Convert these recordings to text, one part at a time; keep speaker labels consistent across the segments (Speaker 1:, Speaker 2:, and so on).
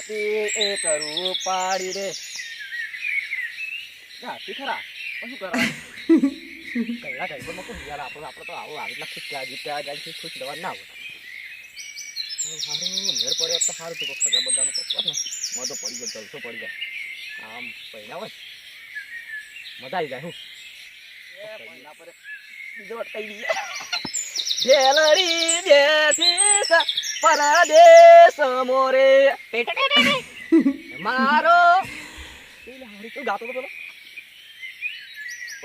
Speaker 1: હતી એ કરું પાડી રે જાતી ખરા શું કરવાનું કઈલા ગઈબરમાં કોઈ યાર આપણે તો આવું આવી એટલા ખુશ ત્યાં જાય ખુશ દવા ના હોય સારું મેળ પડ્યો તો સારું તું સગા બગાનું પકવા ને મજો પડી ગયો જલસો પડી જાય આમ પહેલા હોય મજા આવી જાય હું પહેલા પર બીજો અટકાઈ દઈએ જેલરી બેઠી પરદેશ મોરે મારો હારી તો ગાતો તો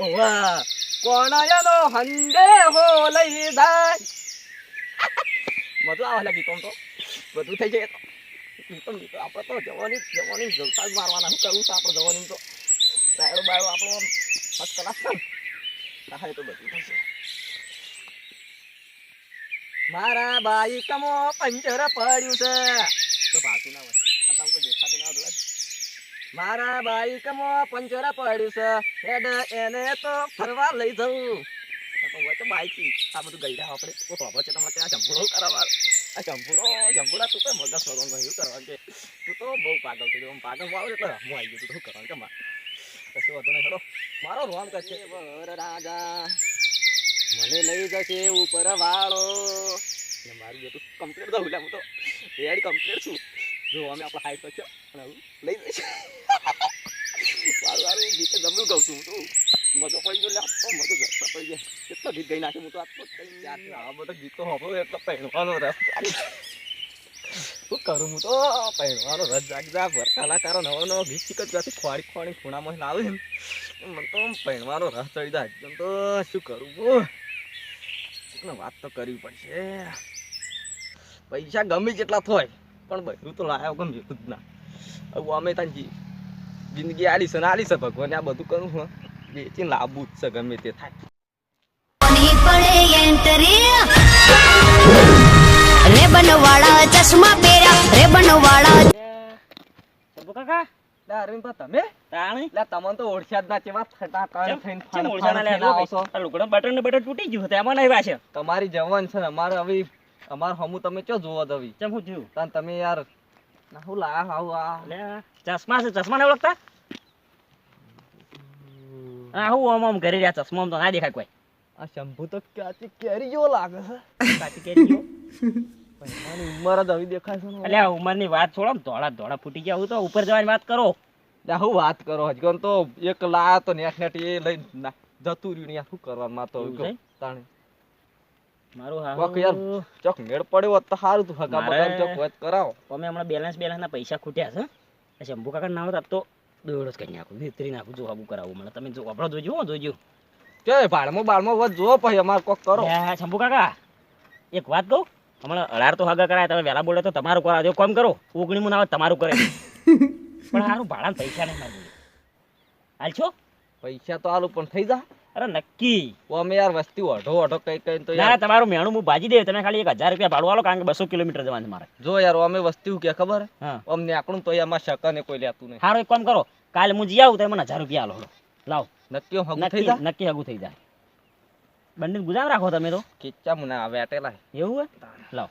Speaker 1: ઓવા કોણયનો હંડે હો લઈ જાય મજા આવે લાગી તો બધું થઈ જાય તો આપણે તો જવાની જલસા મારવાના શું કરવું છે આપણે જવાની તો રાયડો બાયડો આપણો ફર્સ્ટ ક્લાસ થાય તો બધું થઈ જાય મારા બાઈકમાં પંચર પડ્યું છે તો ભાતું ના હોય આ તો કોઈ દેખાતું ના હોય મારા બાઈકમાં પંચર પડ્યું છે હેડ એને તો ફરવા લઈ જવું તો બાઈક આ બધું ગઈ રહ્યા આપણે તો ખબર છે તમારે ત્યાં જંભુડો કરાવવા આ જંભુડા તું તો મગજ ફરવાનું એવું કરવાનું કે તું તો બહુ પાગલ થઈ ગયો પાગલ વાવ એટલે હું આવી ગયું તું શું કરવાનું કે મારે કશું વધુ નહીં હેડો મારો રોમ કરશે વર રાજા મને લઈ જશે ઉપર વાળો મારું જેટલું કમ્પ્લીટ તો હું તો રેડી કમ્પ્લીટ છું જો અમે આપણે હાઈટ તો છે અને લઈ જઈશ મારું ગીતે જમલું ગાઉં છું તું મજો પડી ગયો લે મજો જતા પડી ગયા કેટલો ગીત ગઈ નાખ્યું હું તો આ બધા ગીતો હોભો એટલો પહેરવાનો રસ શું કરું હું તો પહેરવાનો રસ જાગજા ભર કલાકારો નવો નવો ગીત શીખ જ ગયો ખોડી ખૂણામાં લાવે એમ મને તો પહેરવાનો રસ ચડી જાય એમ તો શું કરું હું વાત તો કરવી પડશે પૈસા ગમે જેટલા થાય પણ બધું તો લાવ્યો ગમે એટલું જ ના હવે અમે તાંજી જિંદગી આલી છે ભગવાને આ બધું કરું હું વેચીને લાવવું જ છે ગમે તે થાય
Speaker 2: ચશ્મા પહેર્યા
Speaker 1: કાકા તમે તમને તો ઓળખ્યા જ ના કેવા ફટાકડ થઈને
Speaker 3: લુગડો બટન તૂટી ગયું તેમાં નહીં વાશે
Speaker 1: તમારી જવાન છે અમારે હવે અમાર હમુ તમે ચો જોવો દવી
Speaker 3: ચમ હું થયું
Speaker 1: તાન તમે યાર ના હું લા આવ આ
Speaker 3: લે ચશ્મા છે ચશ્મા ને ઓળખતા આ હું આમ કરી રહ્યા ચશ્મા તો ના દેખાય કોઈ
Speaker 1: આ શંભુ તો કાચી કેરી જેવો લાગે છે
Speaker 3: કાચી કેરી જો
Speaker 1: મારી ઉંમર જ આવી દેખાય છે
Speaker 3: એટલે આ ઉંમરની વાત છોડો ધોળા ફૂટી ગયા હું તો ઉપર જવાની વાત કરો
Speaker 1: હું વાત કરો હજગન તો એક લા તો નેટ એ લઈ જતું રહ્યું ને શું કરવાનું માં તો તાણે
Speaker 3: મારું હા
Speaker 1: વક યાર ચોક મેળ પડ્યો તો સારું તું હગા બગા ચોક વાત કરાવો
Speaker 3: તમે હમણાં બેલેન્સ ના પૈસા ખૂટ્યા છે શંભુ કાકા ના હોત તો દોડ જ કરી નાખું વિતરી નાખું જો આબુ કરાવું મને તમે જો આપણો જોજો
Speaker 1: કે બાળમાં વધ જો પછી અમાર કોક કરો
Speaker 3: શંભુ કાકા એક વાત કહું હમણાં 18 તો હગા કરાય તમે વહેલા બોલે તો તમારું કરા દો કામ કરો ઓગણીમું ના આવે તમારું કરે પણ સારું ભાડા પૈસા નહીં મારી હાલ છો
Speaker 1: પૈસા તો આલું પણ થઈ જા
Speaker 3: અરે નક્કી
Speaker 1: અમે યાર વસ્તી ઓઢો કઈ તો
Speaker 3: ના તમારું મેણું હું ભાજી દે તમે ખાલી 1000 રૂપિયા ભાડું આલો કારણ કે 200 કિલોમીટર જવાનું મારે
Speaker 1: જો યાર અમે વસ્તી કે ખબર
Speaker 3: હા
Speaker 1: અમને આકડું તો એમાં શકને કોઈ લેતું નહીં
Speaker 3: સારું એક કામ કરો કાલે હું જી આવું તો મને 1000 રૂપિયા આલો લાવ
Speaker 1: નક્કી હગું થઈ જા
Speaker 3: નક્કી હગું થઈ જાય બંને ગુજામ રાખો તમે તો
Speaker 1: કિચ્ચા મુના આવે આટેલા
Speaker 3: એવું હે લાવ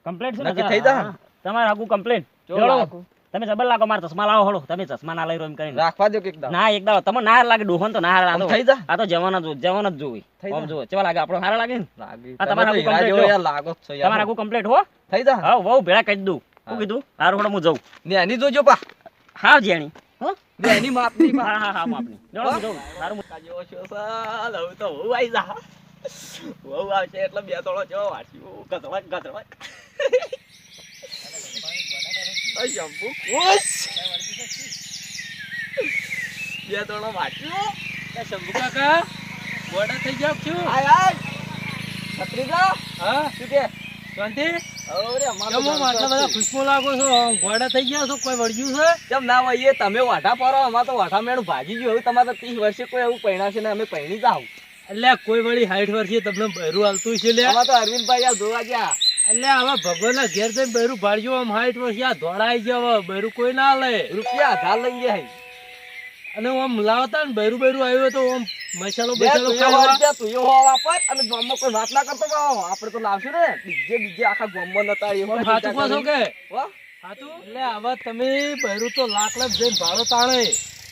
Speaker 3: કમ્પ્લીટ છે
Speaker 1: નક્કી થઈ જા
Speaker 3: તમાર હગું કમ્પ્લીટ જોડો તમે જબર લાગો માર ચશ્મા લાવો હળો તમે ચશ્મા ના લઈ રોમ કરીને
Speaker 1: રાખવા દો કે એકદમ
Speaker 3: ના એકદમ તમે ના લાગે ડોહન તો ના લાગે
Speaker 1: થઈ જા
Speaker 3: આ તો જવાન જ જોવી આમ જો કેવા લાગે આપણો હારા લાગે ને
Speaker 1: લાગે
Speaker 3: આ તમારા હગું કમ્પ્લીટ
Speaker 1: યાર લાગો છો યાર
Speaker 3: તમારા હગું કમ્પ્લીટ હો
Speaker 1: થઈ જા
Speaker 3: હા વહુ ભેળા કરી દઉં શું કીધું હારું હળો હું જઉં
Speaker 1: ને એની જોજો પા
Speaker 3: હા જેણી હો
Speaker 1: ને એની માપની પા
Speaker 3: હા માપની જોડો હું જઉં હારું
Speaker 1: કાજો છો સાલ હવે તો વહુ આવી જા વહુ આવશે એટલે બે તોળો જો વાટ્યું ગધવા ay શંભુ ખુશ બે તોળો વાટ્યું
Speaker 3: શંભુ કાકા બોડા થઈ જાવ છું
Speaker 1: આય છત્રીજા
Speaker 3: હા
Speaker 1: શું કે
Speaker 3: શાંતિ
Speaker 1: અરે અમાર
Speaker 3: કેમ આટલા બધા ખુશમો લાગો છો ગોડા થઈ ગયા છો કોઈ વળ્યું છે
Speaker 1: કેમ ના હોય એ તમે વાઢા પરો અમાર તો વાઢા મેણું ભાજી ગયું હવે તમારે 30 વર્ષે કોઈ એવું પૈણાશે ને અમે પૈણી જાવ
Speaker 3: એટલે કોઈ વળી 60 વર્ષે તમને બહેરું હાલતું છે લે
Speaker 1: અમાર તો અરવિંદભાઈ આ જોવા ગયા
Speaker 3: એટલે હવે ભગવાનના ઘેર જઈને બહેરું ભાડ્યો આમ 60 વર્ષે આ ધોળાઈ ગયો બહેરું કોઈ ના લે
Speaker 1: રૂપિયા 1000 લઈ ગયા
Speaker 3: અને આમ લાવતા ને બહેરું આવ્યું તો આમ મસાલો
Speaker 1: તું એવો વાપર અને ગામમાં કોઈ વાત ના કરતો આપણે તો લાવશું ને બીજે આખા ગામમાં નતા એવું
Speaker 3: સાચું કહો છો કે
Speaker 4: એટલે હવે તમે બહેરું તો લાખ લાખ જઈને ભાડો તાણે.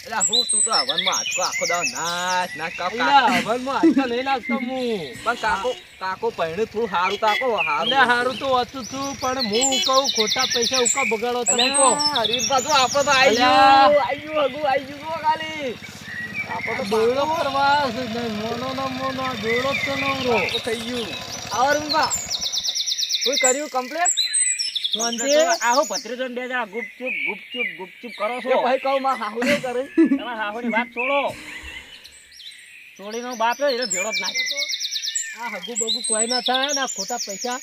Speaker 1: એટલે હું તું તો હવનમાં આખો દાડો નાચ નાચ કાકો
Speaker 4: એટલે હવનમાં હાથમાં નહીં નાખતો હું.
Speaker 1: પણ કાકો પહેણે થોડું સારું કાકો
Speaker 4: એટલે હારું તો હતું છું, પણ હું કહું ખોટા પૈસા ઉકા બગાડો તમે કહો.
Speaker 1: હરીફા તો આપણે તો આઈ
Speaker 4: અલ્યા.
Speaker 1: ગયું આઈ ગયું તો ખાલી આપણે તો
Speaker 4: દોડો કરવા છે ને, મોનો ના મોનો આ દોડો જ તો નવરો.
Speaker 1: બાળકો થઈ ગયું આવો રમીબા કોઈ કર્યું કમ્પ્લીટ
Speaker 4: શાંતિ?
Speaker 3: આહો ભત્રીજો ને બે જણા ગુપચુપ કરો છો
Speaker 1: એ ભાઈ કહું માં હાહુ નહીં કરે
Speaker 3: તમારા હાહોની વાત છોડો. છોડીનો બાપ છે એટલે ભેળો જ નાખે.
Speaker 4: આ હગુ બગુ કોઈ ના થાય ને આ ખોટા પૈસા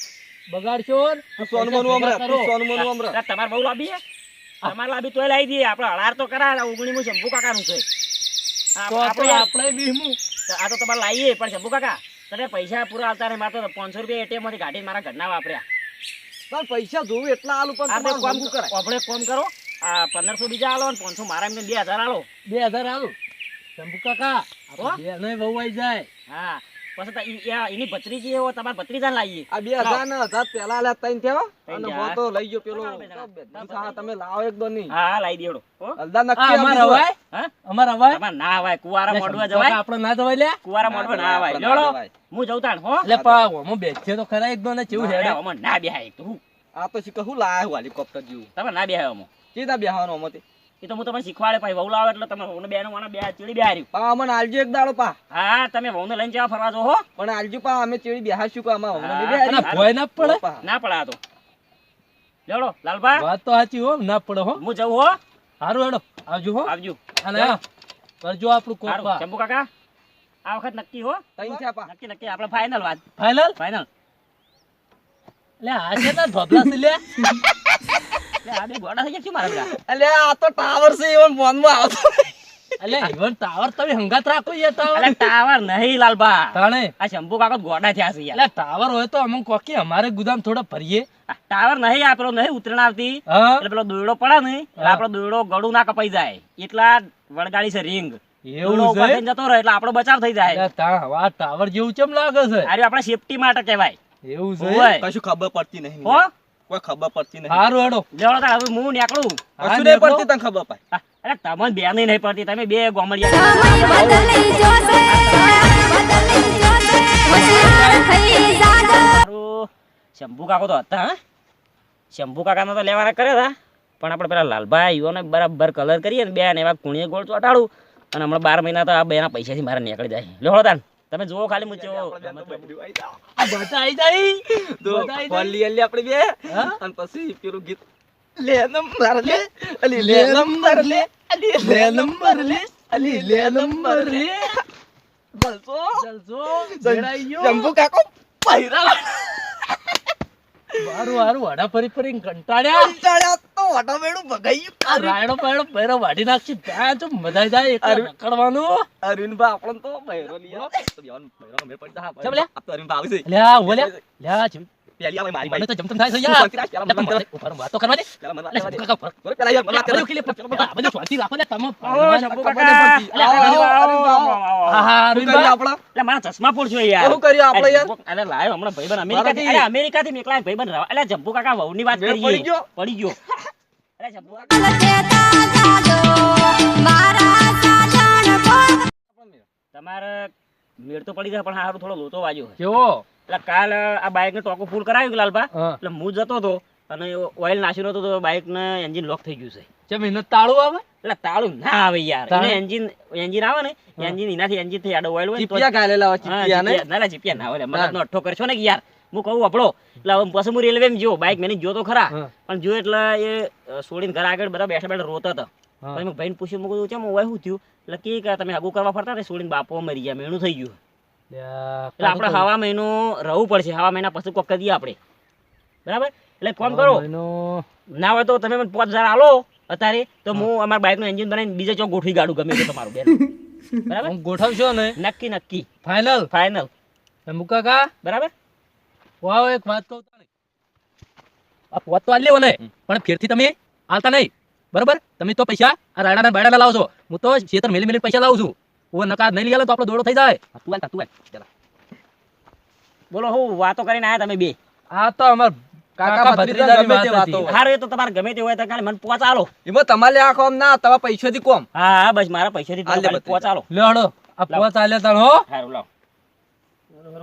Speaker 4: બગાડશો ને.
Speaker 1: તું સોનું મનું હમણાં તું સોનું મનું હમણાં
Speaker 3: અરે તમારે બહુ લાંબી છે? તમારે લાંબી તોય લાવી દઈએ. આપણે હળાર તો કરા ઉગણીમાં શંભુ કાકાનું છે.
Speaker 4: તો આપણે વીમું
Speaker 3: આ તો તમારે લાવીએ પણ શંભુ કાકા તમે પૈસા પૂરા આવતા ને મારે તો 500 રૂપિયા ATM માંથી કાઢીને મારા ઘરના વાપર્યા.
Speaker 1: પણ પૈસા જોવું એટલા આલું પણ
Speaker 3: આ તો
Speaker 1: તમારું
Speaker 3: કોમ
Speaker 1: ભેગું કરાય
Speaker 3: આપણે એક કામ કરો, આ 1500 બીજા આલો ને 500 મારા એમને 2000 આલો.
Speaker 4: 2000 આલું શંભુ કાકા.
Speaker 3: હો?
Speaker 4: બે નહીં વહુ આઈ જાય.
Speaker 3: હા પછી એની ભત્રીજી એવો તમારા ભત્રીજાને લાવીએ.
Speaker 1: આ 2000 ને 1000 પેલા આલ્યા ત્રણ થયા
Speaker 3: ત્રણ
Speaker 1: અને
Speaker 3: થયા.
Speaker 1: હો તો લઈ ગયો પેલો
Speaker 3: ના,
Speaker 1: હા તમે લાવો એક દો નહીં
Speaker 3: હા લાવી દેડો. હો
Speaker 1: હલદા
Speaker 4: આ
Speaker 1: નક્કી
Speaker 4: અમાર
Speaker 1: આપી
Speaker 4: હવાય?
Speaker 3: હા
Speaker 4: અમાર હવાય?
Speaker 3: તમારે ના આવાય કુવારા મોડવા
Speaker 4: શંભુ કાકા
Speaker 3: જવાય.
Speaker 4: આપણે ના જવાય લ્યા?
Speaker 3: કુવારા મોડવા ના આવાય.
Speaker 1: આપણે ના
Speaker 3: લેવડો
Speaker 1: જવાય.
Speaker 3: હું જઉં તાણ. હો
Speaker 4: એટલે હું બેઠે તો ખરા એક દો ને કેવું હેડે.
Speaker 3: અમો ના બેહાય તો હું
Speaker 1: આ તો શીખે હું લાયા હેલિકોપ્ટર જેવું
Speaker 3: તમે ના બેહાય અમો.
Speaker 1: સીધા બેહવાનો અમારે
Speaker 3: એ તો હું તમને શીખવાડે પછી વહુ લાવે એટલે તમે વહુને બેનો માના બે ચીડી બેહાર્યું.
Speaker 1: પા અમને આલજો એક દાડો પા
Speaker 3: હા તમે વહુને લઈને જવા ફરવા જો. હો
Speaker 1: પણ આલજો પા અમે ચેડી બેહાશું કે આમાં
Speaker 3: હા,
Speaker 1: હમણાં નહીં
Speaker 4: અને
Speaker 1: બેહારી.
Speaker 4: ભોય ના પડે?
Speaker 1: પા.
Speaker 3: ના પડે આ તો. લેવડો લાલભા
Speaker 4: વાત તો સાચી હો, ના પડે હો.
Speaker 3: હું જઉં. હો
Speaker 4: હારું હેડો આવજો હો.
Speaker 3: આવજો.
Speaker 4: અને હા, કરજો આપણું કોક
Speaker 3: સારું શંભુ કાકા આ વખત નક્કી. હો
Speaker 1: ત્રણ થયા પા
Speaker 3: નક્કી આપણે ફાઇનલ વાત
Speaker 4: ફાઇનલ.
Speaker 3: ફાઇનલ.
Speaker 4: લે આ છે ને ધોબલા છે લે.
Speaker 3: આ બે ગોડા થઈ ગયા શું મારા બેટા?
Speaker 1: અલ્યા આ તો ટાવર છે એવો ફોનમાં આવતો
Speaker 4: અલે ઈવન ટાવર તમે હંગાત રાખો યાર ટાવર.
Speaker 3: અલા ટાવર નહીં લાલભા,
Speaker 4: તાણે
Speaker 3: આ શંભુ કાકા તો ગોડા થયા છે યાર.
Speaker 4: એટલે ટાવર હોય તો અમુક કોકી અમારે ગુદામ થોડા ભરીએ.
Speaker 3: આ ટાવર નહીં આપેલો નહીં ઉતરણ આવતી
Speaker 4: હા
Speaker 3: એટલે પેલો દોયડો પડે ને એટલે આપણો દોયડો ગળું ના કપાઈ જાય એટલા વળગાડી છે રિંગ.
Speaker 4: એવું
Speaker 3: દોયડો ઉપર
Speaker 4: છે?
Speaker 3: થઈને જતો રહે એટલે આપણો બચાવ થઈ જાય.
Speaker 4: એટલે તા આ ટાવર જેવું ચમ લાગે છે?
Speaker 3: અરે આપણે સેફટી માટે કહેવાય.
Speaker 4: એવું છે?
Speaker 3: ઓય.
Speaker 1: કશું ખબર પડતી નહીં
Speaker 3: હો
Speaker 1: કોઈ ખબર પડતી નહીં
Speaker 4: હારું હેડો.
Speaker 3: લેવડો તાર હવે હું નીકળું.
Speaker 1: કશું નહીં પડતી તને ખબર પાય
Speaker 3: આ, અરે તમને બે નહીં પડતી તમે બે ગોમડિયા.
Speaker 2: સમય બદલી જોશે બદલી જોશે હોશિયાર થઈ જાજો
Speaker 3: સારું શંભુ કાકો તો હતા. હા શંભુ કાકાનો તો લેવાના કર્યા હતા પણ આપણે પેલા લાલભાઈ યુવાને બરાબર કલર કરીએ ને બે ને એવા કુણીએ ગોળ ચોટાડું અને હમણાં 12 મહિના તો આ બેના પૈસાથી મારે નીકળી જાય. લેવડો તાન તમે જુઓ ખાલી મૂચો.
Speaker 4: આ બધા આઈ જાય.
Speaker 1: તો
Speaker 4: બધા આઈ
Speaker 1: ફોન
Speaker 4: જાય.
Speaker 1: લઈ આલી આપણે બે
Speaker 4: હા?
Speaker 1: અને પછી પેલું ગીત લે નંબર લે અલી લે નંબર લે અલી લે નંબર લે અલી લે નંબર લે બલસો
Speaker 4: જલસો ભેળાઈ ગયો.
Speaker 1: શંભુ કાકો પહેરા
Speaker 4: હારું હારું વાડા ફરી ફરી કંટાળ્યા.
Speaker 1: કંટાળ્યા તો ઓટોમેટિક ભગાઈ
Speaker 4: આ રાયડો પાયડો પહેરો વાઢી નાખશે ત્યાં તો મજા જાય એકલા
Speaker 1: અરે.
Speaker 4: રખડવાનું.
Speaker 1: અરવિંદભાઈ આપણને તો બહેરો લઈ આવો તો બેવાનું બહેરો મેળ પડી જા
Speaker 4: ચમ લે?
Speaker 1: આ તો અરવિંદભાઈ આવે છે
Speaker 4: લ્યા ઓલ્યા લ્યા જેમ
Speaker 1: પેલી આવે મારી
Speaker 4: મને
Speaker 1: ભાઈ
Speaker 4: તો જમતમ થાય છે યાર.
Speaker 1: શાંતિ રાખ, પેલા મને
Speaker 4: લે,
Speaker 1: કરવા દે.
Speaker 4: ઉભા રહો, વાતો કરવા દે.
Speaker 1: પેલા મને
Speaker 4: લે,
Speaker 1: વાત
Speaker 4: શંભુ
Speaker 1: કરવા દે.
Speaker 4: કાકા ફરક.
Speaker 1: બોલો, પેલા યાર મને વાત
Speaker 4: બધું
Speaker 1: કરવા દે.
Speaker 4: ખીલે આ બધું શાંતિ રાખો લે તમે.
Speaker 3: ઓ શંભુ
Speaker 1: ખબર
Speaker 3: કાકા
Speaker 1: નહીં પડતી. આવો, આવો, આવો.
Speaker 4: હા હા
Speaker 1: શું કરીએ આપણે
Speaker 3: એટલે મારા ચશ્મા પૂરજો યાર.
Speaker 1: શું કર્યું આપણે યાર
Speaker 3: અરે લાયો હમણાં ભાઈબંધ અમેરિકાથી
Speaker 1: મારાથી-
Speaker 3: અરે અમેરિકાથી મેકલા ભાઈબંધ રવા. એટલે શંભુ કાકા વહુની વાત
Speaker 1: મેળ
Speaker 3: કરીએ.
Speaker 1: પડી ગયો?
Speaker 3: પડી ગયો. અરે શંભુ કાકા
Speaker 2: લચેતા જાજો મારા સાજણ કોક
Speaker 3: તમારે મેળ તો પડી જાય પણ હારું થોડો લોચો વાગ્યો છે.
Speaker 4: કેવો
Speaker 3: એટલે કાલ આ બાઇક ને ટોકો ફૂલ કરાવ્યું લાલભા
Speaker 4: હા
Speaker 3: એટલે હું જતો હતો અને ઓઇલ નાખ્યું નતું તો બાઇક ને એન્જિન લોક થઈ ગયું છે.
Speaker 4: ચમ એનો તાળું આવે.
Speaker 3: એટલે તાળું ના આવે યાર.
Speaker 4: તાળું?
Speaker 3: એને એન્જિન આવે ને એન્જિન એનાથી એન્જિન થી આડો ઓઇલ હોય ને તો જ-
Speaker 1: ચીપિયા ગાલેલા હોય
Speaker 3: હા,
Speaker 1: ચીપિયા ને
Speaker 3: ચીપિયા. ના ચીપિયા ના હોય મતલબ અઠ્ઠો કરશો ને કે યાર હું કહું આપણો એટલે હવે પછી હું રેલવે જો બાઇક મેં જો તો ખરા
Speaker 4: હા.
Speaker 3: પણ જો એટલે એ છોડીને ઘર આગળ બધા બેઠા બેઠા રોતા હતા.
Speaker 4: હા.
Speaker 3: પછી મેં ભાઈને પૂછ્યું મેં કીધું ચમ હોય શું થયું એટલે કે તમે હગું કરવા ફરતા ને છોડીને બાપો મરી ગયા મેણું થઈ ગયું.
Speaker 4: લ્યા,
Speaker 3: એટલે આપણે હવા મહિનો રહેવું પડશે. હવા મહિના પછી કોક કરીએ આપણે બરાબર. એટલે ફોન કરો
Speaker 4: એનો
Speaker 3: ના હોય તો તમે મને 5000 આલો અત્યારે તો હું અમારા બાઇકનું એન્જિન બનાવીને બીજે ચોક ગોઠવી ગાડું ગમે તે તમારું બેન. બરાબર
Speaker 4: હું ગોઠવશો ને
Speaker 3: નક્કી નક્કી
Speaker 4: ફાઇનલ.
Speaker 3: ફાઇનલ
Speaker 4: શંભુ કાકા
Speaker 3: બરાબર.
Speaker 4: વાવ એક વાત કહું તને. આ પોત તો આલી લેવો ને પણ ફેરથી તમે આલતા નહીં બરોબર. તમે તો પૈસા આ રાયડાના બાયડાના લાવો છો. હું તો શેતર મેલી મેલી પૈસા લાવું છું. ઓ નકા નહીં લઈ આલો તો આપણો દોડો થઈ જાય.
Speaker 1: તું આલ જરા
Speaker 3: બોલો હું વાતો કરીને આયા તમે બે.
Speaker 4: આ તો અમાર
Speaker 1: કાકા ભત્રીજા ગમે તે વાતો હોય.
Speaker 3: હારું એ તો તમારે ગમે તે હોય તો ખાલી મને પોચ આલો.
Speaker 1: એમાં તમારે આ કોમ ના તમારા પૈસાથી કોમ
Speaker 3: હા હા બસ મારા પૈસાથી
Speaker 1: હાલ લે
Speaker 3: ખાલી પોચ આલો.
Speaker 4: લ્યો હળો આ પોચ આલ્યા તાણ હો
Speaker 3: હારું લાવ.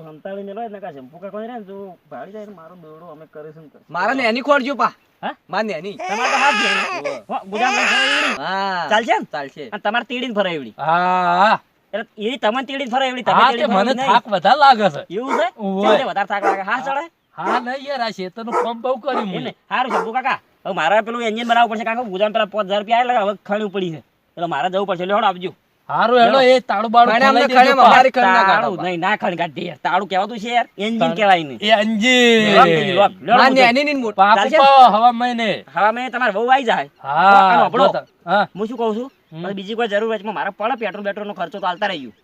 Speaker 3: હંતાળીને લો ને કા શેમ્પુ કાકો ને તો ભાડી જાય ને મારો દોડો અમે કરીશું ને કરીશું.
Speaker 1: મારા નેની ખોરજો પા
Speaker 3: હા?
Speaker 1: માર નેની
Speaker 3: તમારે તો હાથ જોઈને. હો, ગુદામમાં ફરાય એવડી.
Speaker 1: હા
Speaker 3: ચાલશે ને?
Speaker 1: ચાલશે
Speaker 3: અને તમારે તીડીને ફરાય એવડી.
Speaker 4: હા
Speaker 3: એટલે એ તમને તીડીને ફરાય એવડી, તમે
Speaker 4: હા તે
Speaker 3: તીડીને ફરાય
Speaker 4: મને
Speaker 3: એવડી
Speaker 4: થાક વધારે લાગે છે
Speaker 3: નહીં. એવું છે?
Speaker 4: ઓવે.
Speaker 3: ચાલ, વધારે થાક લાગે. હા ચડે?
Speaker 4: હા નહીં યાર આ ખેતરનું કામ બહુ કર્યું
Speaker 3: એમ
Speaker 4: મેં.
Speaker 3: ને? હારું શંભુ કાકા, હવે મારે પેલું એન્જિન બનાવવું પડશે કારણ કે ગુદામ પેલા 5000 રૂપિયા આયેલા હવે ખણવું પડી છે. એટલે મારે જવું પડશે. લ્યો હેડો આવજો.
Speaker 4: હારું હેડો એ તાળું બાળું
Speaker 1: ખાને અમને
Speaker 4: ખોલાઈ દેજો
Speaker 1: ખાને
Speaker 4: પા.
Speaker 1: અમારી ખણ ના
Speaker 3: તાળું
Speaker 1: કાઢો
Speaker 3: નહીં, ના ખણ કાઢી યાર. તાળું કહેવાતું છે યાર, એન્જિન કહેવાય નહીં.
Speaker 4: એ અંજી
Speaker 3: લોક થઈ ગયું, લોક. લ્યો
Speaker 1: માર
Speaker 3: હેડો
Speaker 1: નેની ની મોટ
Speaker 4: પાકું
Speaker 3: ચાલશે?
Speaker 4: પાવ હવા મહિને
Speaker 3: હવે મેં તમારે બહુ આવી જાય.
Speaker 4: હા
Speaker 3: આનો આપણો.
Speaker 4: જો તા- હા
Speaker 3: હું શું કહું છું, મને બીજી કોઈ જરૂર હોય તો મારે પડે પેટ્રોલ નો ખર્ચો તો હાલતા રહી ગયું.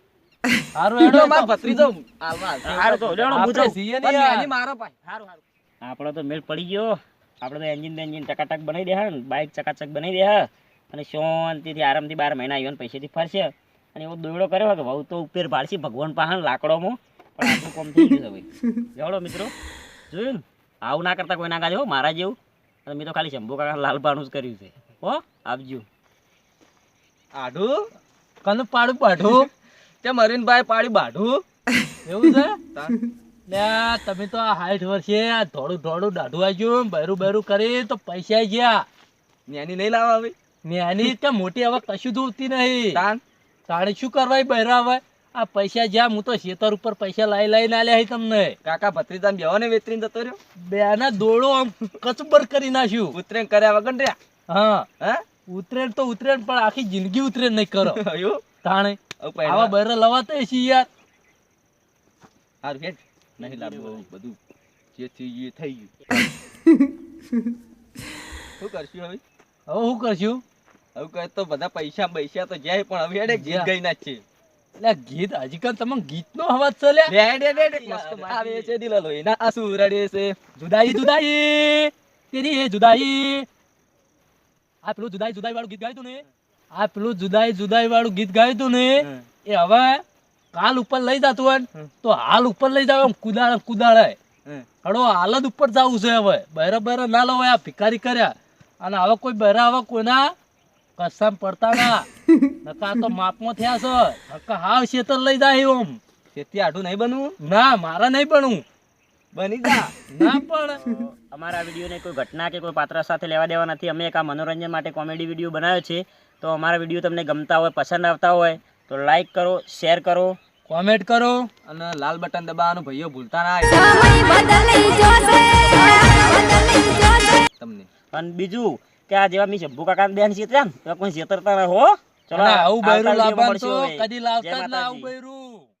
Speaker 4: હારું હેડો
Speaker 1: માર ભત્રીજો આલવા
Speaker 3: હારું તો લ્યો હેડો, હું
Speaker 4: આપણે
Speaker 3: જાઉં.
Speaker 4: છીએ ને
Speaker 1: પણ
Speaker 4: યાર.
Speaker 1: નેની મારો પાય
Speaker 3: હારું હારું. આપણો તો મેળ પડી ગયો. આપણે તો એન્જિન ટકાટક બનાવી દે હે ને, બાઇક ચકાચક બનાવી દે હે અને શાંતિથી આરામથી 12 મહિના આવ્યો ને પૈસેથી ફરશે. અને એવો દોયડો કર્યો કે વહુ તો ઉપર પાડશી ભગવાન પાસે લાકડોમાં. પણ આપણું કામ થઈ ગયું છે ભાઈ. લેવડો મિત્રો, જોયું ને? આવું ના કરતા કોઈ ના કાજે હો મારા જેવું. અને મેં તો ખાલી શંભુ કાકા લાલબાનું જ કર્યું છે. હો આપજો.
Speaker 1: આઢું
Speaker 4: કનું પાડું પાઠું
Speaker 1: તે મરીનભાઈ પાડી બાઢું
Speaker 4: એવું છે લ્યા તમે તો આ 60 વર્ષે આ ધોળું ધોળું દાઢું આવ્યું બહેરું બહેરું કરી તો પૈસા ગયા
Speaker 1: નેની નહીં લાવા હવે
Speaker 4: ને આની કે મોટી હવે કશું દૂરતી નહીં
Speaker 1: તાન
Speaker 4: તાણે શું કરવા બહેરા હવે આ પૈસા જ્યાં હું તો ખેતર ઉપર પૈસા લાઈ લાઈને આલ્યા છે તમને
Speaker 1: કાકા ભત્રીજા બેવાને વેતરીને જતો રહ્યો
Speaker 4: બેના દોડો આમ કચબર કરી નાખ્યું
Speaker 1: ઉતરેણ કર્યા વગર રહ્યા
Speaker 4: હા
Speaker 1: હા
Speaker 4: ઉતરેણ તો ઉતરેણ પણ આખી જિંદગી ઉતરેણ નહીં કરો
Speaker 1: એવું
Speaker 4: તાણે
Speaker 1: હવે
Speaker 4: આવા
Speaker 1: પહેલા
Speaker 4: બહેરા લવાતા છે યાર
Speaker 1: હારું હેડ નહીં લાવવું બધું જે થયું એ થઈ ગયું શું કરશું હવે
Speaker 4: હવે શું કરશું
Speaker 1: હવે કહે તો બધા પૈસા તો જાય પણ હવે હેડ એક જીત ગઈ ના જ છે
Speaker 4: એટલે ગીત હજી કાલ તમે ગીત નો અવાજ ચાલ્યા
Speaker 1: હેડ હેડ હેડ મસ્ત આવે છે દિલ લોહી ના આંસુ રડે છે
Speaker 4: જુદાઈ જુદાઈ તેરી એ જુદાઈ આ પેલું જુદાઈ જુદાઈ વાળું ગીત ગાયું તું ને આ પેલું જુદાઈ જુદાઈ વાળું ગીત ગાયું તું ને એ હવે કાલ ઉપર લઈ જતું હોય ને તો હાલ ઉપર લઈ જાવ કુદાળે કુદાળે હડો હાલ જ ઉપર જવું છે હવે બહેરા બહેરા ના લો આ ભિખારી કર્યા અને હવે કોઈ બહેરા હવે કોઈના કસમ પડતા ના નકા તો માપમાં થયા છે નકા હાવ શેતર લઈ જાય ઓમ
Speaker 1: તેથી આઢું નહીં બનવું
Speaker 4: ના મારા નહીં બનવું
Speaker 1: બની જા
Speaker 4: ના પણ
Speaker 3: અમારા વિડીયોને કોઈ ઘટના કે કોઈ પાત્ર સાથે લેવા દેવા નથી. અમે એક આ મનોરંજન માટે કોમેડી વિડીયો બનાવ્યો છે. તો અમારા વિડીયો તમને ગમતા હોય, પસંદ આવતા હોય તો લાઈક કરો, શેર કરો.
Speaker 4: કોમેન્ટ કરો
Speaker 1: અને લાલ બટન દબાવવાનું ભાઈઓ ભૂલતા ના
Speaker 2: સમય બદલી જોશે બદલી જોશે
Speaker 1: તમને
Speaker 3: અને બીજું કે આ જેવા મી શંભુ કાકા બેન છેતર્યા ને તો કોઈ છેતરતા ના હો. ચલો
Speaker 4: અને આવું
Speaker 3: આવતા
Speaker 4: બૈરું
Speaker 3: વિડીયોમાં
Speaker 4: લાવવાનું
Speaker 3: મળશું
Speaker 4: તો
Speaker 3: હવે.
Speaker 4: કદી
Speaker 3: જય
Speaker 4: લાવતા જ ના
Speaker 3: માતાજી.
Speaker 4: આવું બૈરું